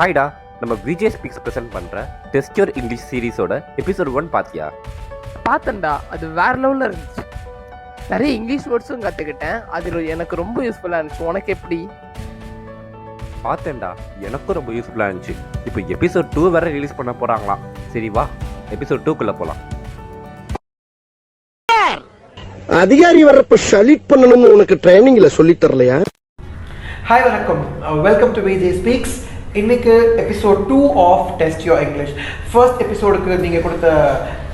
ஹாய்டா, நம்ம Vijay speaks present பண்ணுற test your English சீரீஸோட episode 1 பார்த்தியா? பார்த்தேன்டா, அது வேற லெவலில் இருந்துச்சு. நிறைய இங்கிலீஷ் வேர்ட்ஸும் கற்றுக்கிட்டேன். அதில் எனக்கு ரொம்ப யூஸ்ஃபுல்லாக இருந்துச்சு. உனக்கு எப்படி? பார்த்தேன்டா, எனக்கும் ரொம்ப யூஸ்ஃபுல்லாக இருந்துச்சு. இப்போ எபிசோட் 2 வேற ரிலீஸ் பண்ண போகிறாங்களாம். சரி வா, எபிசோட் 2க்குள்ளே போகலாம். அதிகாரி வர்றப்ப ஷலிட் பண்ணணும்னு உனக்கு ட்ரைனிங்ல சொல்லி தரலையா? ஹாய் வணக்கம், வெல்கம் டு விஜய் ஸ்பீக்ஸ். இன்னைக்கு episode 2 of test your English. First எபிசோடுக்கு நீங்கள் கொடுத்த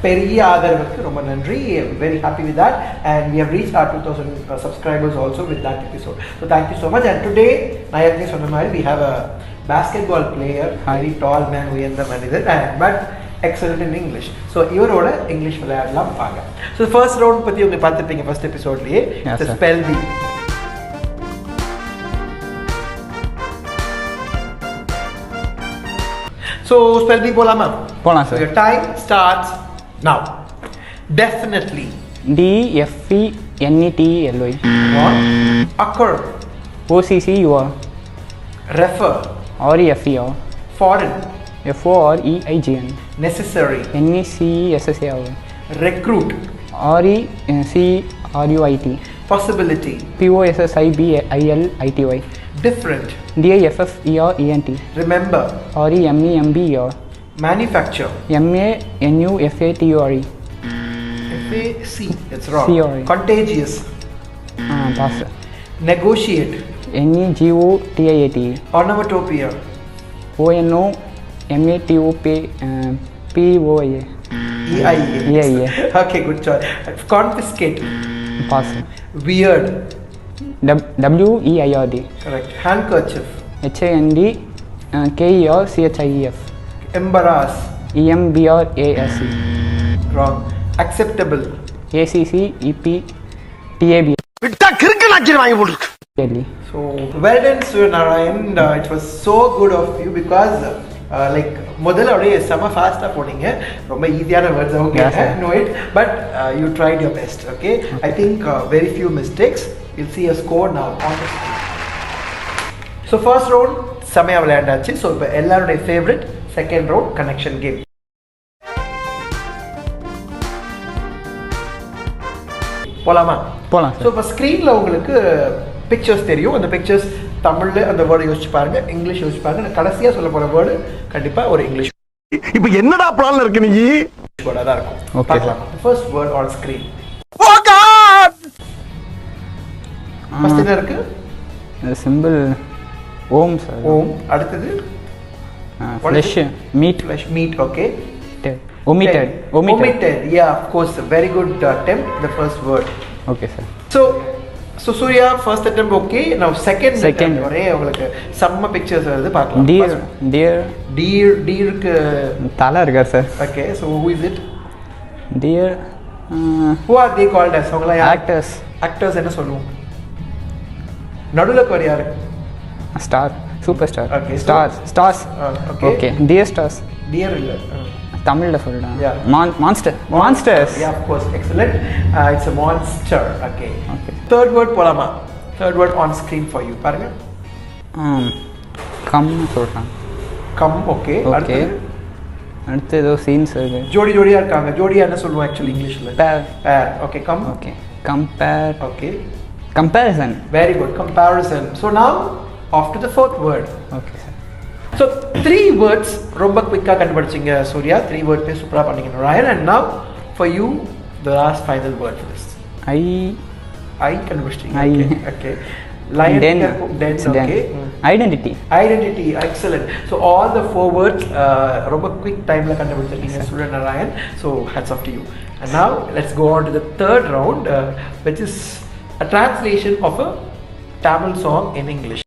பெரிய ஆதரவுக்கு ரொம்ப நன்றி. Very happy with that and we have reach our 2000 subscribers also with that episode. So thank you so much. And today நான் ஏற்கனவே சொன்ன மாதிரி we have a basketball player, very tall man, உயர்ந்த மனிதர், but excellent in English. So இவரோட English விளையாடலாம் வாங்க. So first round பற்றி உங்க பார்த்துருப்பீங்க ஃபர்ஸ்ட் எபிசோட்லேயே. Spell bee. So spell bee போலாமா? போலாம் sir. Your time starts now. Definitely. DEFENETLY. What? Occur. OCCUR. Refer. REFER. Foreign. FOREIGN. Necessary. NECESSAR. Recruit. RECRUIT. Possibility. POSSIBILITY. Different. DIFFERENT. Remember. REMEMBER. Manufacture. MANUFACTURE. FAC. It's wrong. CRE. Contagious. Pass. Negotiate. NEGOTIATE. Onomatopoeia. ONOMATOPOIA. EIA. Okay, good choice. Confiscate. Pass. Weird. WEIRD. Correct. Handkerchief. HANDKERCHIEF. Embarrass. EMBRASE. Wrong. Acceptable. ACCEPTAB. விட்டா கிறுக்கு நாக்கில் வாங்கி போட்டுருக்கு. So well done, Surya Narayan. It was so good of you because like முதல்ல அப்படியே செம ஃபாஸ்ட்டாக போனீங்க. ரொம்ப ஈஸியான வேர்ட்ஸ் அவங்க know it, but you tried your best. Okay, I think very few mistakes. You'll see a score now on the screen. So first round செமையாக விளையாண்டாச்சு. So இப்போ எல்லாருடைய favourite second round connection game. போலாமா? போலாம் so இப்போ ஸ்க்ரீனில் உங்களுக்கு pictures தெரியும். அந்த பிக்சர்ஸ் தமிழில் அந்த வேர்டு யோசிச்சு பாருங்க, இங்கிலீஷ் யோசிச்சு பாருங்க. நான் கடைசியாக சொல்ல போகிற வேர்டு கண்டிப்பாக ஒரு இங்கிலீஷ் இப்போ என்னடா பிளான்ல இருக்கு நீ? வேர்டாக தான் இருக்கும். பார்க்கலாம். First word on screen. First என்ன இருக்கு? Simple om sir. ஓம். அடுத்தது flush meat. Flush meat. Okay. Omitted. Yeah, of course. Very good attempt. The first word. Okay sir. So Surya, first attempt okay. Now second attempt. ஒரே உங்களுக்கு செம்ம pictures வருது பார்க்கலாம். Deer க்கு தலை இருக்கா sir? Okay, so who is it? Deer. Who are they called as? அவங்கள Actors. Actors என்ன சொல்லுவோம்? நடுவுல ஒரு யாரு? Star. Superstar. Okay. Stars. Okay. Dear stars. Deer இல்ல. தமிழ்ல சொல்றேன். Yeah. Monsters. Yeah, of course. Excellent. It's a monster. Okay. Third word போலாமா? Third word on screen for you. பாருங்க. கம் சொல்றேன். Come. Okay. அடுத்து ஏதோ சீன்ஸ் இருக்கு. ஜோடியா இருக்காங்க. ஜோடியா என்ன சொல்லுவோம் ஆக்சுவலி இங்கிலீஷ்ல? pair. Okay. Come. Okay. Compare. Okay. Comparison. Very good. Comparison. So now off to the fourth word. Okay sir. So 3 words ரொம்ப குயிக்கா கண்டுபிடிச்சீங்க சூர்யா. 3 words சூப்பரா பண்ணீங்க Ryan. And now for you the last final word for this. I கண்டுபிடிச்சீங்க. Okay. Lion. Den. Okay. Identity. Excellent. So all the 4 words ரொம்ப quick timeல கண்டுபிடிச்சிருக்கீங்க Surya Narayan. So hats off to you. And now let's go on to the third round, which is a translation of a Tamil song in English.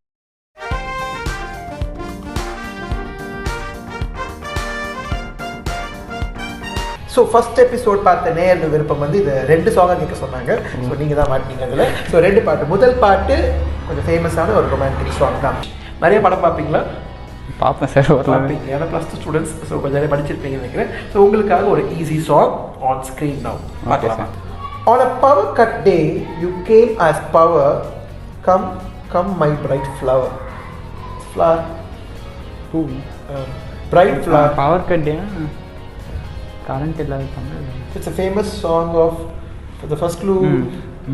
So first episode பார்த்த நேயர்கள் விருப்பம் வந்து இது 2 சாங்காக கேட்க சொன்னாங்க. So நீங்கள் தான் மாட்டீங்க அதில். ஸோ 2 பாட்டு. முதல் பாட்டு கொஞ்சம் ஃபேமஸான ஒரு ரொமான்டிக் சாங் தான். நிறைய படம் பார்ப்பீங்களா? பார்ப்பேன் சார். பார்ப்பீங்க. ஏன்னா +2 ஸ்டூடெண்ட்ஸ். ஸோ கொஞ்சம் நிறைய படிச்சிருப்பீங்கன்னு நினைக்கிறேன். ஸோ உங்களுக்காக ஒரு easy song on screen now. பார்க்கலாம். On a power cut day you came as power, come my bright flower. பூ Bright Flower. Power cut current இல்லாத Tamil It's a famous song of the first clue.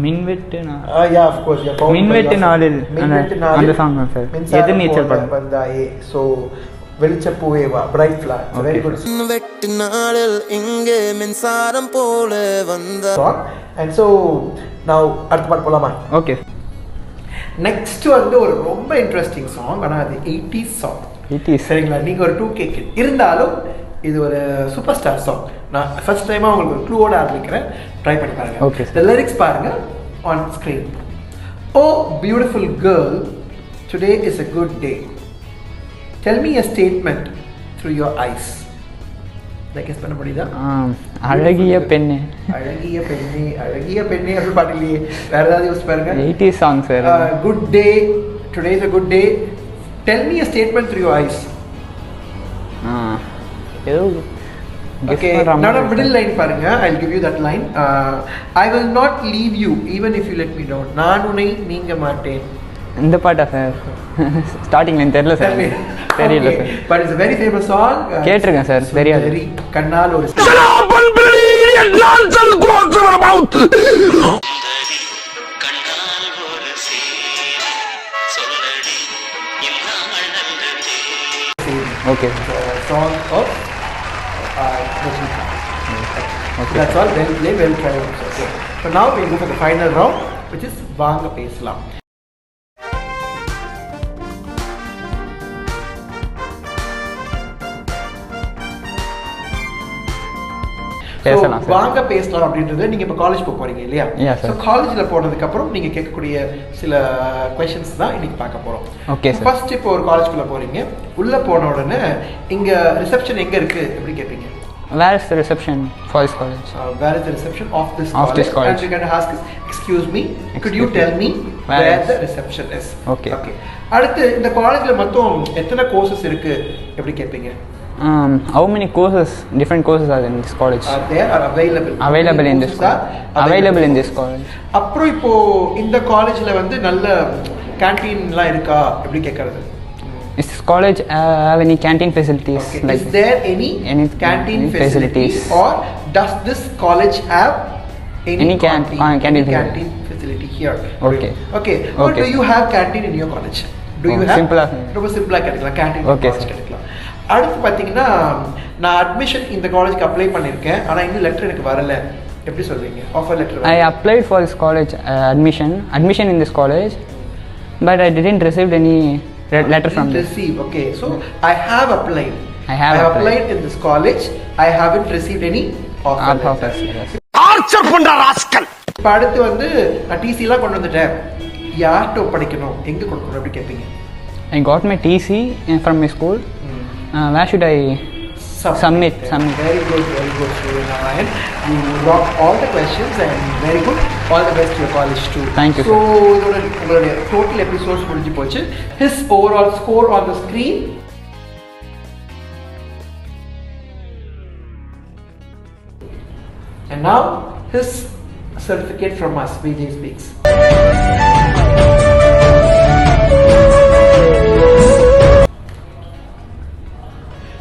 மின்வெட்டு Yeah, of course. Yeah, மின்வெட்டு நாளில் மின்வெட்டு அந்த நாளில் song தான் sir மின்சாரம் எதிர்நீச்சல் போல படம் வந்தாயே. So வெளிச்சப்பூவே வா, Bright Flower. It's a very good வெட்டு நாளில் இங்கே மின்சாரம் போல வந்த song. And so now அடுத்த பாட்டு போலாமா? ஓகே நெக்ஸ்ட் வந்து ஒரு ரொம்ப இன்ட்ரெஸ்டிங் சாங். ஆனால் அது 80s சாங். இட் இஸ் சரிங்களா? நீங்கள் ஒரு 2K kid இருந்தாலும் இது ஒரு சூப்பர் ஸ்டார் சாங். நான் ஃபர்ஸ்ட் டைமாக உங்களுக்கு ஒரு க்ளூவோட ஆரம்பிக்கிறேன். ட்ரை பண்ணி பாருங்க. Okay, sir. The lyrics பாருங்க on screen. Oh beautiful girl, today is a good day. Tell me a statement through your eyes. Guess பண்ண முடியுதா? அழகிய பெண்ணு அழகிய பெண்ணே அழகிய பெண்ணே அப்படின்னு பாட்டு இல்லையே. வேற ஏதாவது யூஸ் பாருங்க. 80s song sir Good day, today is a good day. Tell me a statement through your eyes. ஏதோ Okay, now middle line பாருங்க. I'll give you that line. I will not leave you even if you let me down. நான் உன்னை நீங்க மாட்டேன். இந்த பாட்டா sir starting line தெரியல sir தெரியல sir But it's a very famous song. கேட்டிருக்கேன் சார் தெரியாது very கண்ணால் ஒரு okay song of Rajinikanth. Okay. That's all. Well play, well try. Okay. So now we go for the final round, which is வாங்க பேசலாம். பேசலாம் sir வாங்க பேசலாம் அப்படின்றது நீங்க இப்ப காலேஜ் போக போறீங்க இல்லையா? Yeah, sir. ஸோ காலேஜ்ல போனதுக்கு அப்புறம் நீங்க கேட்கக்கூடிய சில கொஸ்டின்ஸ் தான் இன்னைக்கு பார்க்க போறோம். Okay, sir. ஃபர்ஸ்ட் இப்போ ஒரு காலேஜ்குள்ள போறீங்க. உள்ள போன உடனே இங்க ரிசப்ஷன் எங்க இருக்கு எப்படி கேட்பீங்க? Where is the reception for this college? Where is the reception of this Of college? this college. And you can ask, excuse me, could you Excuse tell me Where where is? the reception is? Okay. Okay. அடுத்து இந்த காலேஜ்ல மொத்தம் எத்தனை courses இருக்கு எப்படி கேட்பீங்க? How many courses, different courses are in this college? There are available. Available in this college. Available in this college. அப்புறம் இப்போ இந்த காலேஜ்ல வந்து நல்ல கேண்டீன்லாம் இருக்கா எப்படி கேட்கறது? Is this college have any canteen facilities? Okay. Like Is there any any canteen any facilities, facilities? or does this college have Any canteen canteen facility. facility here? Okay. Okay. Or Okay. do you have canteen in your college? Do you Oh, have? simple-ஆ. ரொம்ப சிம்பிளா கேட்கலாம் canteen Okay, college sir. கேட்கலாம். அடுத்து பாத்தீங்கன்னா நான் admission இந்த காலேஜ்க்கு apply பண்ணிருக்கேன் ஆனா இன்னும் லெட்டர் எனக்கு வரல எப்படி சொல்வீங்க? Offer letter I applied for this college admission in this college, but I didn't receive any letter from them. receive. Okay, so I have applied. I have applied in this college. I haven't received any offer letter. Archer பண்ற rascal. இப்போ அடுத்து வந்து நான் டிசிலாம் கொண்டு வந்துட்டேன் யார்கிட்ட ஒப்படைக்கணும் எங்க கொடுக்கணும் எப்படி கேட்பீங்க? I got my TC from my school. Where should I submit? Very good, Suryanarayan. You rocked all the questions and very good. All the best to your college too. Thank you, So இதோட உங்களுடைய total episodes முடிஞ்சு போச்சு. His overall score on the screen. And now his certificate from us, VJ Speaks.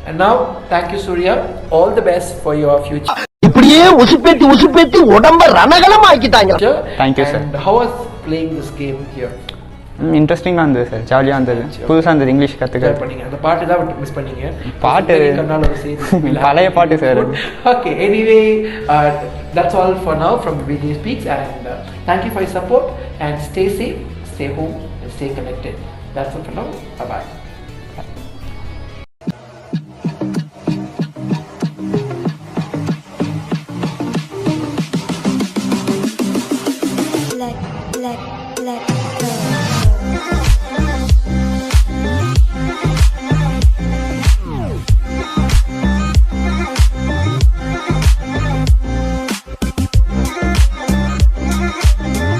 And now, thank you, Surya. All the best for your future. இப்படியே உசுப்பேத்தி உடம்ப ரணகலம் ஆக்கிட்டாங்க. Thank you, sir. And how was playing this game here? இன்ட்ரெஸ்டிங்காக இருந்தது sir ஜாலியாக இருந்தது புதுசாக இருந்தது English Enjoy கற்றுக்க பண்ணீங்க அந்த பாட்டு தான் மிஸ் பண்ணீங்க பாட்டு கண்ணால ஒரு செய்தி பழைய பாட்டு sir Okay, anyway, that's all for now from VJ Speaks, and thank you for your support, and stay safe, stay home, and stay connected. That's all for now. Bye bye.